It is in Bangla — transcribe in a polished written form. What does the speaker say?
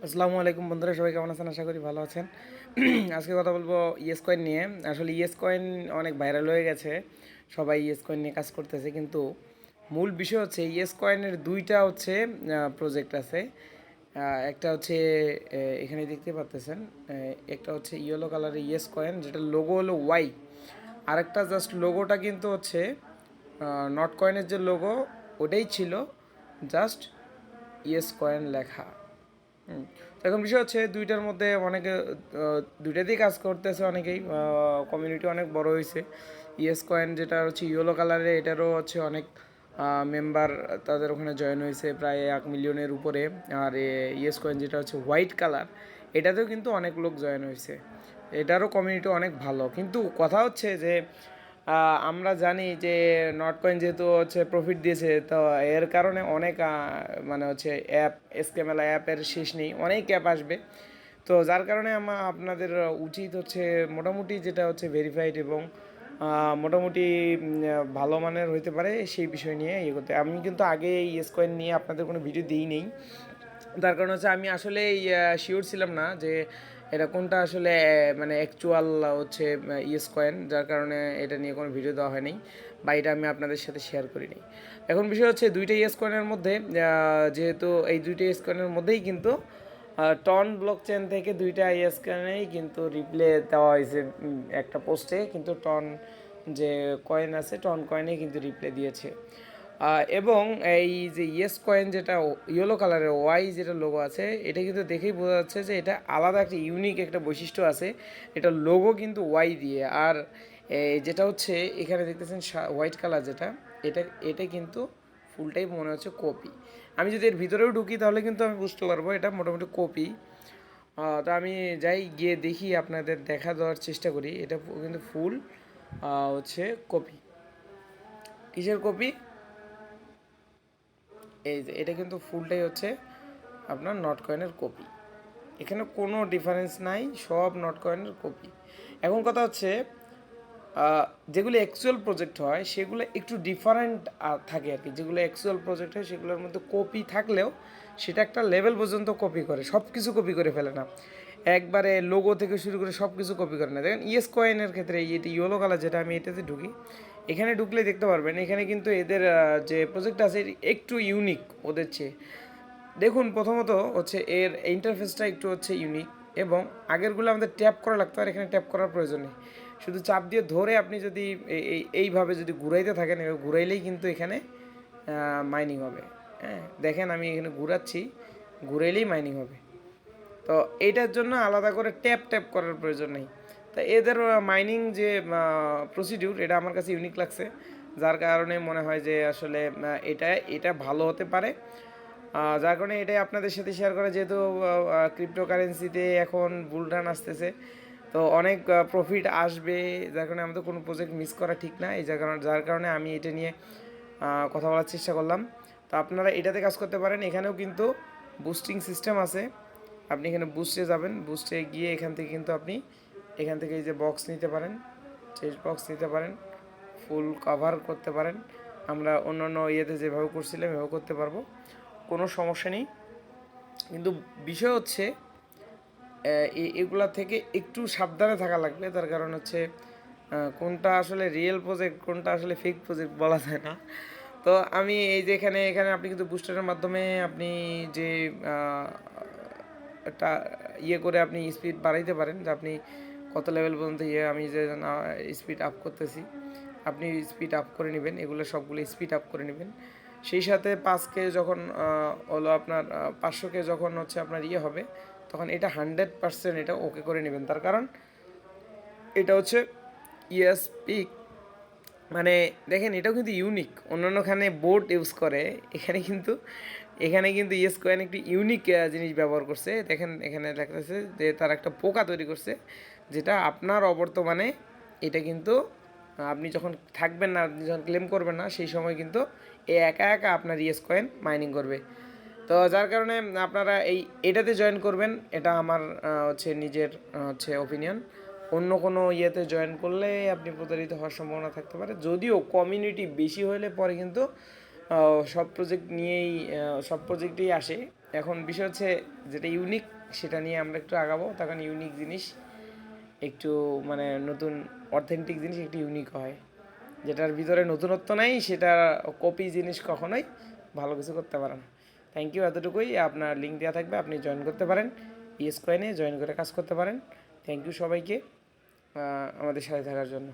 আসসালামু আলাইকুম বন্ধুরা, সবাই কেমন আছেন? আশা করি ভালো আছেন। আজকে কথা বলবো ইয়েস কয়েন নিয়ে। আসলে ইয়েস কয়েন অনেক ভাইরাল হয়ে গেছে, সবাই ইয়েস কয়েন নিয়ে কাজ করতেছে, কিন্তু মূল বিষয় হচ্ছে ইয়েস কয়েনের দুইটা হচ্ছে প্রজেক্ট আছে। একটা হচ্ছে এখানে দেখতে পাচ্ছেন, একটা হচ্ছে ইয়েলো কালারের ইয়েস কয়েন, যেটা লোগো হলো ওয়াই। আরেকটা জাস্ট লোগোটা কিন্তু হচ্ছে নট কয়েনের যে লোগো ওটাই ছিল, জাস্ট ইয়েস কয়েন লেখা। হুম। তো এখন বিষয় হচ্ছে দুইটার মধ্যে অনেকে দুইটাতেই কাজ করতেছে, অনেকেই কমিউনিটি অনেক বড় হয়েছে। ইয়েস কয়েন যেটা হচ্ছে ইয়েলো কালারে, এটারও হচ্ছে অনেক মেম্বার তাদের ওখানে জয়েন হয়েছে, প্রায় 1 মিলিয়নের উপরে। আর ইয়েস কয়েন যেটা হচ্ছে হোয়াইট কালার, এটাতেও কিন্তু অনেক লোক জয়েন হয়েছে। এটারও কমিউনিটি অনেক ভালো, কিন্তু কথা হচ্ছে যে আমরা জানি যে নট কয়েন যেহেতু হচ্ছে প্রফিট দিয়েছে, তো এর কারণে অনেক মানে হচ্ছে অ্যাপ, স্ক্যামেলা অ্যাপের শেষ নেই, অনেক অ্যাপ আসবে। তো যার কারণে আপনাদের উচিত হচ্ছে মোটামুটি যেটা হচ্ছে ভেরিফাইড এবং মোটামুটি ভালো মানের হইতে পারে সেই বিষয় নিয়ে করতে। আমি কিন্তু আগে এই ইয়েস কয়েন নিয়ে আপনাদের কোনো ভিডিও দিই নেই, তার কারণ হচ্ছে আমি আসলে শিওর ছিলাম না যে এটা কোনটা আসলে মানে অ্যাকচুয়াল হচ্ছে ইয়েস কয়েন, যার কারণে এটা নিয়ে কোনো ভিডিও দেওয়া হয়নি বা এটা আমি আপনাদের সাথে শেয়ার করিনি। এখন বিষয় হচ্ছে দুইটা ইয়েস কয়েনের মধ্যে, যেহেতু এই দুইটা ইয়েস কয়েনের মধ্যেই কিন্তু টন ব্লক চেন থেকে দুইটা ইয়েস কয়েনেই কিন্তু রিপ্লে দেওয়া হয়েছে একটা পোস্টে, কিন্তু টন যে কয়েন আছে টন কয়েনে কিন্তু রিপ্লে দিয়েছে। এবং এই যে ইয়েস কয়েন যেটা ইয়েলো কালারের ওয়াই যেটা লোগো আছে, এটা কিন্তু দেখেই বোঝা যাচ্ছে যে এটা আলাদা একটা ইউনিক একটা বৈশিষ্ট্য আছে। এটা লোগো কিন্তু ওয়াই দিয়ে, আর যেটা হচ্ছে এখানে দেখতেছেন হোয়াইট কালার যেটা, এটা এটা কিন্তু ফুলটাই মনে হচ্ছে কপি। আমি যদি এর ভিতরেও ঢুকি তাহলে কিন্তু আমি বুঝতে পারবো এটা মোটামুটি কপি। তো আমি যাই গিয়ে দেখি, আপনাদের দেখা দেওয়ার চেষ্টা করি। এটা কিন্তু ফুল হচ্ছে কপি। কিসের কপি? এই যে এটা কিন্তু ফুলটাই হচ্ছে আপনার নট কয়েনের কপি। এখানে কোনো ডিফারেন্স নাই, সব নট কয়েনের কপি। এখন কথা হচ্ছে যেগুলো অ্যাকচুয়াল প্রজেক্ট হয় সেগুলো একটু ডিফারেন্ট থাকে আর কি। যেগুলো অ্যাকচুয়াল প্রজেক্ট হয় সেগুলোর মধ্যে কপি থাকলেও সেটা একটা লেভেল পর্যন্ত কপি করে, সব কিছু কপি করে ফেলে না, একবারে লোগো থেকে শুরু করে সব কিছু কপি করে না। দেখেন ইয়েস কয়েনের ক্ষেত্রে এটি ইয়েলো কালার যেটা, আমি এটাতে ঢুকি, এখানে ঢুকলে দেখতে পারবেন এখানে কিন্তু এদের যে প্রজেক্ট আছে একটু ইউনিক ওদের চেয়ে। দেখুন, প্রথমত হচ্ছে এর ইন্টারফেসটা একটু হচ্ছে ইউনিক, এবং আগেরগুলো আমাদের ট্যাপ করা লাগতো, আর এখানে ট্যাপ করার প্রয়োজন নেই। শুধু চাপ দিয়ে ধরে আপনি যদি এইভাবে যদি ঘুরাইতে থাকেন, ঘুরাইলেই কিন্তু এখানে মাইনিং হবে। হ্যাঁ, দেখেন আমি এখানে ঘুরাচ্ছি, ঘুরাইলেই মাইনিং হবে। তো এইটার জন্য আলাদা করে ট্যাপ ট্যাপ করার প্রয়োজন নেই। তো এদের মাইনিং যে প্রসিডিউর, এটা আমার কাছে ইউনিক লাগছে, যার কারণে মনে হয় যে আসলে এটা এটা ভালো হতে পারে। যার কারণে এটাই আপনাদের সাথে শেয়ার করা, যেহেতু ক্রিপ্টোকারেন্সিতে এখন বুলরান আসতেছে, তো অনেক প্রফিট আসবে, যার কারণে আমাদের কোনো প্রজেক্ট মিস করা ঠিক না। এই যার কারণে আমি এটা নিয়ে কথা বলার চেষ্টা করলাম। তো আপনারা এটাতে কাজ করতে পারেন। এখানেও কিন্তু বুস্টিং সিস্টেম আছে। আপনি এখানে বুস্টে যাবেন, বুস্টে গিয়ে এখান থেকে কিন্তু আপনি এখান থেকে এই যে বক্স নিতে পারেন, চেস্ট বক্স নিতে পারেন, ফুল কভার করতে পারেন। আমরা অন্য ইয়েতে যেভাবে করছিলাম এভাবে করতে পারবো, কোনো সমস্যা নেই। কিন্তু বিষয় হচ্ছে এগুলা থেকে একটু সাবধানে থাকা লাগবে। তার কারণ হচ্ছে কোনটা আসলে রিয়েল প্রজেক্ট, কোনটা আসলে ফেক প্রজেক্ট বলা যায় না। তো আমি এই যে এখানে এখানে আপনি কিন্তু বুস্টারের মাধ্যমে আপনি যে একটা করে আপনি স্পিড বাড়াইতে পারেন, যে আপনি কত লেভেল পর্যন্ত আমি যে স্পিড আপ করতেছি, আপনি স্পিড আপ করে নেবেন, এগুলো সবগুলো স্পিড আপ করে নেবেন। সেই সাথে 5K যখন হলো আপনার 500K যখন হচ্ছে আপনার হবে, তখন এটা 100% এটা ওকে করে নেবেন। তার কারণ এটা হচ্ছে ইয়েস পিক, মানে দেখেন এটাও কিন্তু ইউনিক। অন্যান্যখানে বোর্ড ইউজ করে, এখানে কিন্তু ইয়েস কয়েন একটি ইউনিক জিনিস ব্যবহার করছে। দেখেন এখানে লেখাছে যে তার একটা পোকা তৈরি করছে, যেটা আপনার অবর্তমানে এটা কিন্তু আপনি যখন থাকবেন না, আপনি যখন ক্লেম করবেন না, সেই সময় কিন্তু এ একা একা আপনার ইয়েস কয়েন মাইনিং করবে। তো যার কারণে আপনারা এটাতে জয়েন করবেন, এটা আমার হচ্ছে নিজের হচ্ছে ওপিনিয়ন। অন্য কোনো ইয়েতে জয়েন করলে আপনি প্রতারিত হওয়ার সম্ভাবনা থাকতে পারে, যদিও কমিউনিটি বেশি হলে পরে কিন্তু সব প্রজেক্ট নিয়েই সব প্রজেক্টেই আসে। এখন বিষয় হচ্ছে যেটা ইউনিক সেটা নিয়ে আমরা একটু আগাবো, তখন ইউনিক জিনিস একটু মানে নতুন অথেন্টিক জিনিস একটু ইউনিক হয়, যেটার ভিতরে নতুনত্ব নাই সেটা কপি জিনিস কখনোই ভালো কিছু করতে পারে না। থ্যাংক ইউ, এতটুকুই। আপনার লিঙ্ক দেওয়া থাকবে, আপনি জয়েন করতে পারেন, ইএস কয়েনে জয়েন করে কাজ করতে পারেন। থ্যাংক ইউ সবাইকে আমাদের সাথে থাকার জন্য।